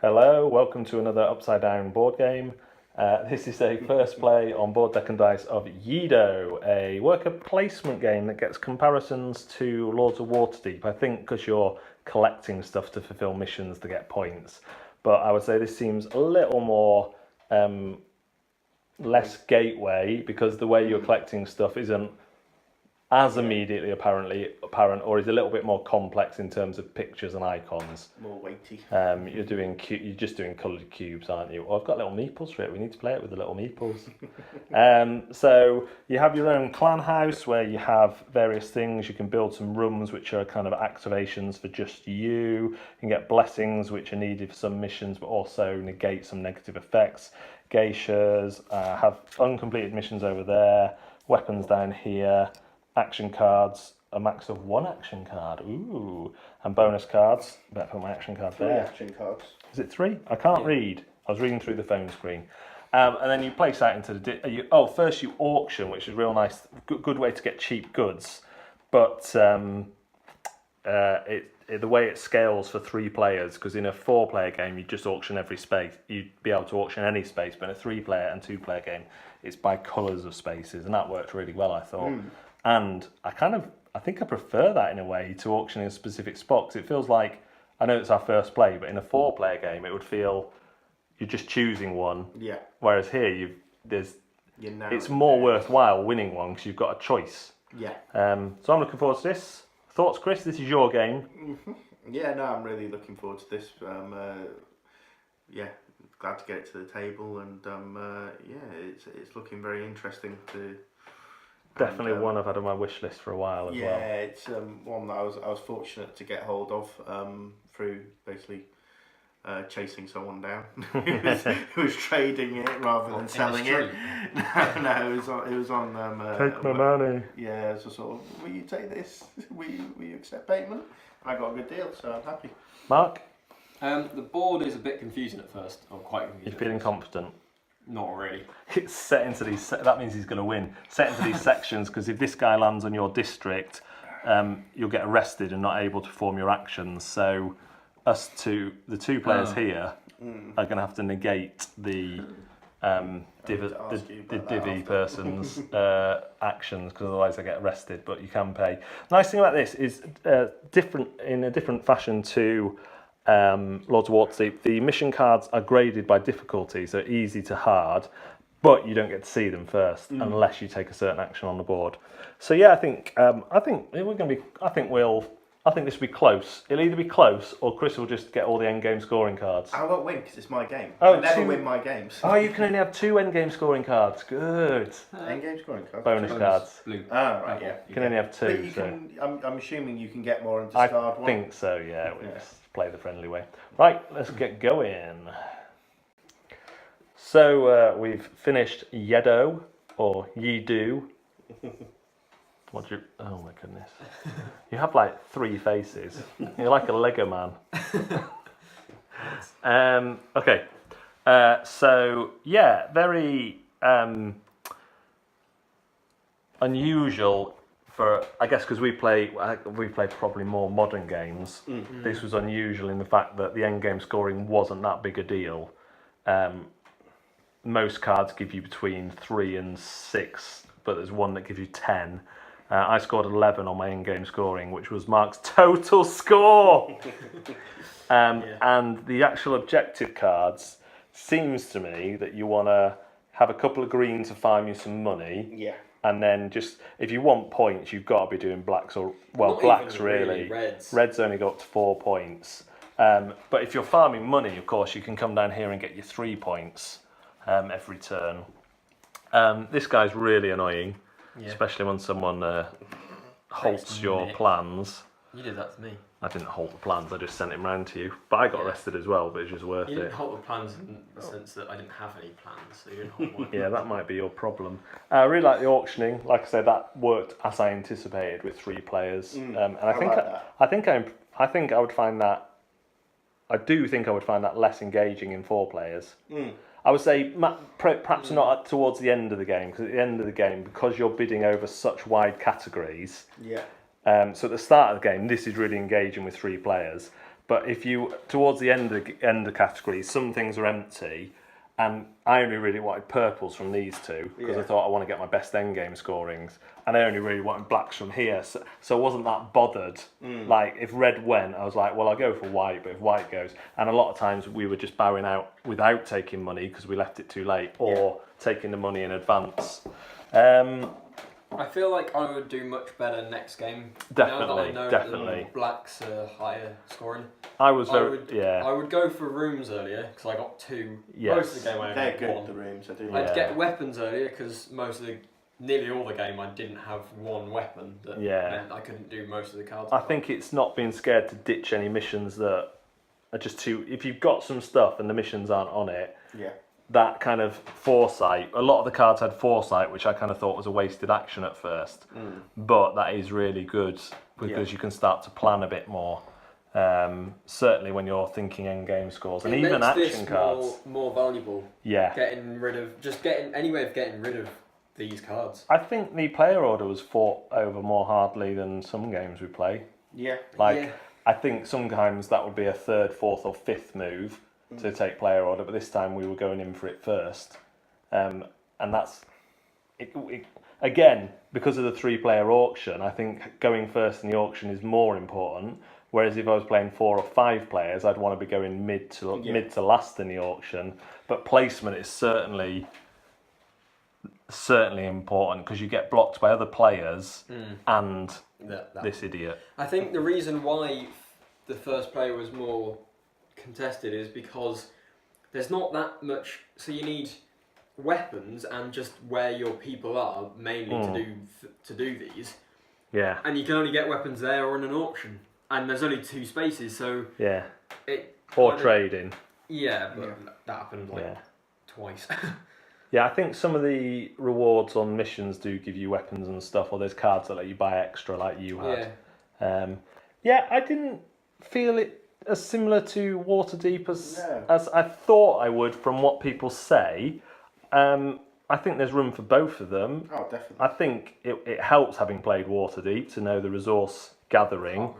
Hello, welcome to another Upside Down board game. This is a first play on Board Deck and Dice of Yedo, a worker placement game that gets comparisons to Lords of Waterdeep. I think because you're collecting stuff to fulfill missions to get points. But I would say this seems a little more less gateway because the way you're collecting stuff isn't as immediately apparent, or is a little bit more complex in terms of pictures and icons. More weighty. You're just doing coloured cubes, aren't you? Oh, I've got little meeples for it. We need to play it with the little meeples. So you have your own clan house where you have various things. You can build some rooms which are kind of activations for just you. You can get blessings which are needed for some missions, but also negate some negative effects. Geishas have uncompleted missions over there. Weapons down here. Action cards, a max of one action card. Ooh. And bonus cards. Better put my action card Three there. action cards. Is it three? I can't read. I was reading through the phone screen. And then you place that into the... first you auction, which is real nice. Good way to get cheap goods. But the way it scales for 3 players, because in a 4-player game, you just auction every space. You'd be able to auction any space, but in a 3-player and 2-player game, it's by colours of spaces. And that worked really well, I thought. And I think I prefer that in a way to auctioning a specific spot, because it feels like, I know it's our first play, but in a 4-player game it would feel you're just choosing one. Yeah. Whereas here it's more worthwhile winning one because you've got a choice. Yeah. So I'm looking forward to this. Thoughts, Chris? This is your game. Mm-hmm. Yeah, no, I'm really looking forward to this. Glad to get it to the table, and it's looking very interesting to. Definitely one I've had on my wish list for a while as well. Yeah, it's one that I was fortunate to get hold of through basically chasing someone down who was trading it rather than selling it. No, it was on. Take my money. Yeah, so sort of, will you take this? Will you accept payment? I got a good deal, so I'm happy. Mark? The board is a bit confusing at first. I'm quite confused. You're feeling confident? Not really. It's set into these. That means he's going to win. Set into these sections, because if this guy lands on your district, you'll get arrested and not able to perform your actions. So, the 2 players here are going to have to negate the divvy person's actions, because otherwise they get arrested. But you can pay. Nice thing about this is different in a different fashion to. Lords of Waterdeep, the mission cards are graded by difficulty, so easy to hard, but you don't get to see them first unless you take a certain action on the board. So yeah, I think this will be close. It'll either be close or Chris will just get all the end game scoring cards. I won't win because it's my game. Oh, I never win my games. Oh, you can only have 2 end game scoring cards. Good. End game scoring cards. Bonus cards. Blue. Ah, right, yeah. You can only have 2. But you can. I'm assuming you can get more and discard one. I think so. Yeah. We'll just play the friendly way. Right, let's get going. So we've finished Yedo, or Yedo. Oh my goodness. You have like 3 faces. You're like a Lego man. Okay. So yeah, very unusual for, I guess, because we play probably more modern games. Mm-hmm. This was unusual in the fact that the end game scoring wasn't that big a deal. Most cards give you between 3 and 6, but there's one that gives you 10. I scored 11 on my in-game scoring, which was Mark's total score. And the actual objective cards seems to me that you want to have a couple of green to farm you some money. Yeah. And then just, if you want points, you've got to be doing blacks or, well, Not blacks even really. Reds. Reds only go up to 4 points. But if you're farming money, of course, you can come down here and get your 3 points every turn. This guy's really annoying. Yeah. Especially when someone halts your plans. You did that to me. I didn't halt the plans, I just sent him round to you. But I got arrested as well, but it's just worth it. You didn't it. halt the plans in the sense that I didn't have any plans, so you didn't halt mine. Yeah, that might be your problem. I really like the auctioning. Like I said, that worked as I anticipated with 3 players. And I think I would find that. I do think I would find that less engaging in 4 players. I would say perhaps not towards the end of the game, because at the end of the game, because you're bidding over such wide categories. Yeah. So at the start of the game, this is really engaging with 3 players. But if you towards the end of categories, some things are empty, and I only really wanted purples from these two because I thought I want to get my best end game scorings, and I only really wanted blacks from here, so I wasn't that bothered. Like if red went, I was like, well, I'll go for white, but if white goes, and a lot of times we were just bowing out without taking money because we left it too late, or taking the money in advance. I feel like I would do much better next game. Definitely, now that I know definitely. The blacks are higher scoring. I was I would go for rooms earlier because I got 2. Yes. Most of the game I only They're had good, 1. the rooms, I do. I'd get weapons earlier because nearly all the game I didn't have 1 weapon that meant I couldn't do most of the cards. I think it's not being scared to ditch any missions that are just too. If you've got some stuff and the missions aren't on it, that kind of foresight. A lot of the cards had foresight, which I kind of thought was a wasted action at first, but that is really good because you can start to plan a bit more. Certainly when you're thinking end game scores, and even action cards. More valuable. Yeah. Getting rid of any way of getting rid of these cards. I think the player order was fought over more hardly than some games we play. Yeah. I think sometimes that would be a 3rd, 4th, or 5th move to take player order, but this time we were going in for it first, and that's again because of the 3-player auction. I think going first in the auction is more important. Whereas if I was playing 4 or 5 players, I'd want to be going mid to last in the auction. But placement is certainly important because you get blocked by other players and this idiot. I think the reason why the first player was more contested is because there's not that much. So you need weapons and just where your people are mainly to do these. Yeah. And you can only get weapons there or in an auction, and there's only 2 spaces, so or trading. Yeah, but that happened twice. Yeah, I think some of the rewards on missions do give you weapons and stuff, or there's cards that let you buy extra, like you had. I didn't feel it as similar to Waterdeep as I thought I would from what people say. I think there's room for both of them. Oh, definitely. I think it helps having played Waterdeep to know the resource gathering.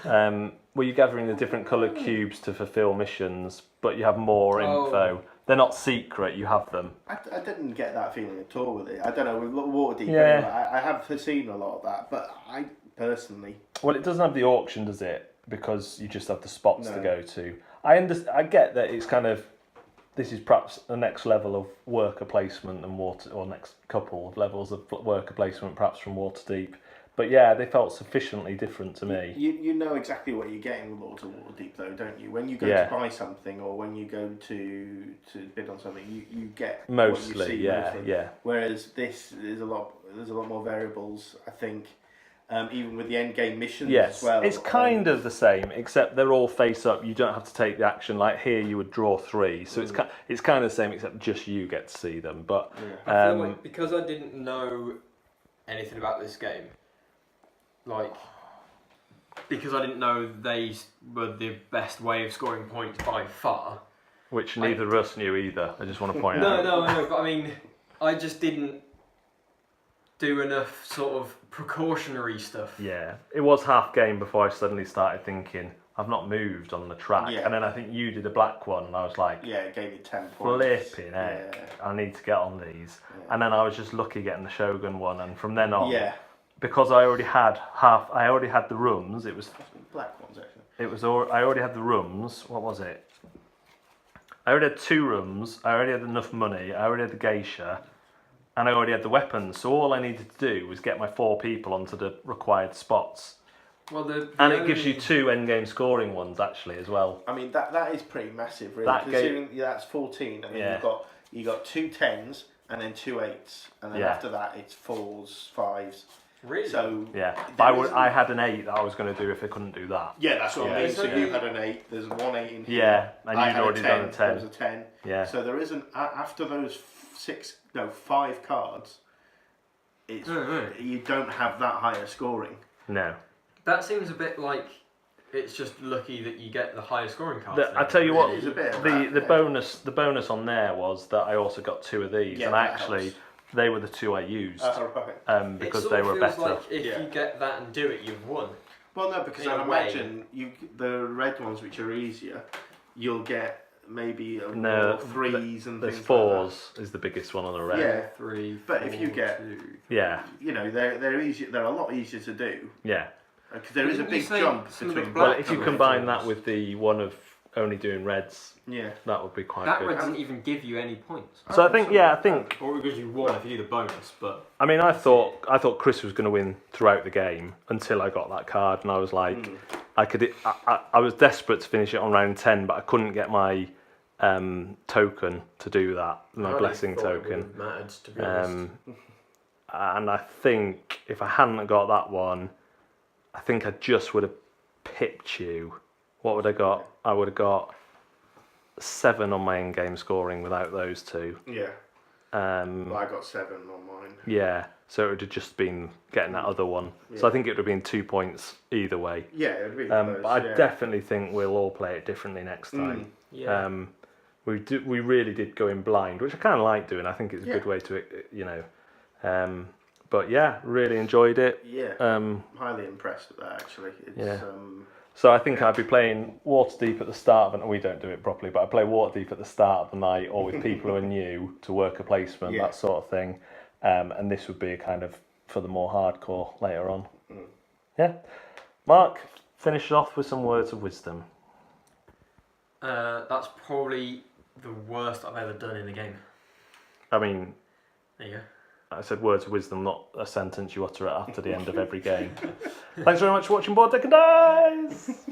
Where you're gathering the different coloured cubes to fulfil missions, but you have more info. They're not secret, you have them. I didn't get that feeling at all with it. I don't know, with Waterdeep, anyway, I have seen a lot of that, but I personally... Well, it doesn't have the auction, does it? Because you just have the spots to go to. I get that it's kind of... This is perhaps the next level of worker placement and or next couple of levels of worker placement, perhaps from Waterdeep. But yeah, they felt sufficiently different to me. You know exactly what you're getting with Lords of Waterdeep, though, don't you? When you go to buy something or when you go to bid on something, you get mostly, what you see, mostly. Whereas this there's a lot more variables. I think, even with the end game missions as well. It's kind of the same, except they're all face up. You don't have to take the action. Like here, you would draw 3, so it's kind of the same, except just you get to see them. But I feel like because I didn't know anything about this game. Because I didn't know they were the best way of scoring points by far. Which neither of us knew either, I just want to point out. No, but I mean, I just didn't do enough sort of precautionary stuff. Yeah, it was half game before I suddenly started thinking, I've not moved on the track. And then I think you did a black one, and I was like... Yeah, it gave you 10 points. Flipping heck, I need to get on these. Yeah. And then I was just lucky getting the Shogun one, and from then on... Yeah. Because I already had the rooms. It was black ones actually. I already had the rooms. What was it? I already had 2 rooms. I already had enough money. I already had the geisha, and I already had the weapons. So all I needed to do was get my 4 people onto the required spots. Well, it gives you 2 endgame scoring ones actually as well. I mean that is pretty massive, really. Considering that's 14, and then you got 2 10s and then 2 8s, and then after that it's 4s, 5s. Really? So I had an 8 that I was going to do if I couldn't do that. Yeah, that's what I mean. So you had an 8. There's 1 8 in here. Yeah, and you'd already done a 10. There was a 10. Yeah. So there isn't after those 5 cards. You don't have that higher scoring. No. That seems a bit like it's just lucky that you get the higher scoring cards. I tell you what, the bonus on there was that I also got 2 of these, and actually. They were the 2 I used because they were better. Like if you get that and do it, you've won. Well, no, because In I a way. imagine the red ones, which are easier, you'll get maybe No, threes and There's things fours is the biggest one on the red. Yeah. 3, But if you 4, get- 2, Yeah. like that. They're easy. They're a lot easier to do Yeah. because there is a Didn't you big say jump some of the between. black Well, if you colour combine fours? that with the one of only doing reds, Yeah. that would be quite That good. red doesn't even give you any points. So I think Or it gives you 1 if you do the bonus, but... I mean, I thought Chris was going to win throughout the game until I got that card, and I was like, I was desperate to finish it on round 10, but I couldn't get my token to do that, my blessing token. Mattered, to be honest. And I think if I hadn't got that one, I think I just would have pipped you. What would I got? I would have got 7 on my in-game scoring without those two. Yeah. Um, Well, I got 7 on mine. Yeah, so it would have just been getting that other one. So I think it would have been 2 points either way. Yeah, it would be close. But I definitely think we'll all play it differently next time. Yeah. We really did go in blind, which I kind of like doing. I think it's a Yeah. good way to, but yeah, really enjoyed it. Yeah. Um, Highly impressed with that actually. It's, Yeah. So I think I'd be playing Waterdeep at the start of it. We don't do it properly, but I play Waterdeep at the start of the night, or with people who are new to work a placement, that sort of thing. And this would be a kind of for the more hardcore later on. Yeah, Mark, finish off with some words of wisdom. That's probably the worst I've ever done in a game. I mean, There you go. I said words of wisdom, not a sentence you utter after the end of every game. Thanks very much for watching Board Deck and Dice.